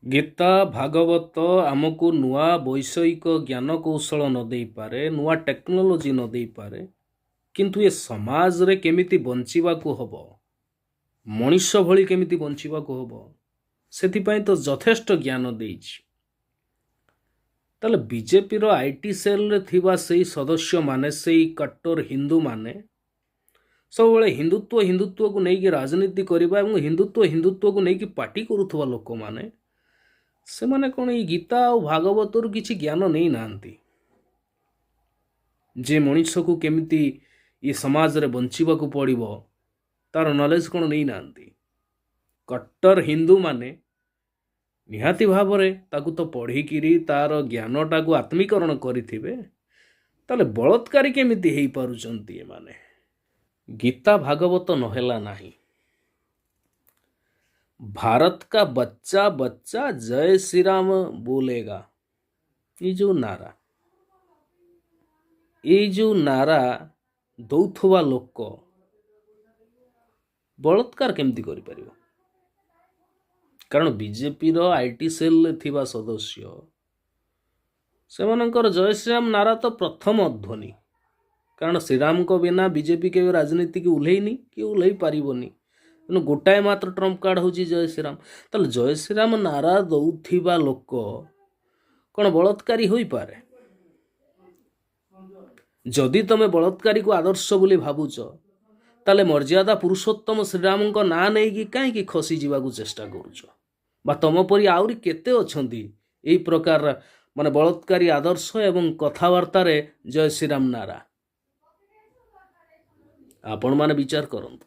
ଗୀତା ଭାଗବତ ଆମକୁ ନୂଆ ବୈଷୟିକ ଜ୍ଞାନ କୌଶଳ ନ ଦେଇପାରେ, ନୂଆ ଟେକ୍ନୋଲୋଜି ନ ଦେଇପାରେ, କିନ୍ତୁ ଏ ସମାଜରେ କେମିତି ବଞ୍ଚିବାକୁ ହବ, ମଣିଷ ଭଳି କେମିତି ବଞ୍ଚିବାକୁ ହବ, ସେଥିପାଇଁ ତ ଯଥେଷ୍ଟ ଜ୍ଞାନ ଦେଇଛି। ତାହେଲେ ବିଜେପିର ଆଇଟି ସେଲ୍ରେ ଥିବା ସେଇ ସଦସ୍ୟମାନେ, ସେଇ କଟ୍ଟର ହିନ୍ଦୁମାନେ ସବୁବେଳେ ହିନ୍ଦୁତ୍ୱକୁ ନେଇକି ରାଜନୀତି କରିବା ଏବଂ ହିନ୍ଦୁତ୍ୱକୁ ନେଇକି ପାର୍ଟି କରୁଥିବା ଲୋକମାନେ, ସେମାନେ କ'ଣ ଏଇ ଗୀତା ଆଉ ଭାଗବତରୁ କିଛି ଜ୍ଞାନ ନେଇନାହାନ୍ତି? ଯେ ମଣିଷକୁ କେମିତି ଏ ସମାଜରେ ବଞ୍ଚିବାକୁ ପଡ଼ିବ ତାର ନଲେଜ କ'ଣ ନେଇନାହାନ୍ତି? କଟ୍ଟର ହିନ୍ଦୁମାନେ ନିହାତି ଭାବରେ ତାକୁ ତ ପଢ଼ିକିରି ତାର ଜ୍ଞାନଟାକୁ ଆତ୍ମୀକରଣ କରିଥିବେ। ତାହେଲେ ବଳତ୍କାରୀ କେମିତି ହେଇପାରୁଛନ୍ତି ଏମାନେ? गीता भागवत नहेला नहीं। भारत का बच्चा बच्चा जय श्री राम बोलेगा, ये जो नारा दौथुवा लोक बलात्कार केमती करि परिबो? कारण बीजेपी रो आईटी सेल थिबा सदस्य सेमानंकर जय श्री राम नारा तो प्रथम ध्वनि, कारण श्रीराम को बिना बीजेपी के राजनीति की उल्लेनी कि उल्लई पारिबनी। तेणु गोटाए मात्र ट्रम्प कार्ड हूँ जय श्रीराम। ताल जय श्रीराम नारा दौथिबा लोक कौन बलात्कारी हो पारे? जदि तुम बलात्कारी को आदर्श बोली भावुच ताले मर्यादा पुरुषोत्तम श्रीराम को ना नहीं कहीं खसी जावाक चेष्टा करुच, बा तुम परी आउरी केते अछंती एई प्रकार माने बलात्कारी आदर्श एवं कथबार्तार जय श्रीराम नारा। आपण माने विचार करंतु।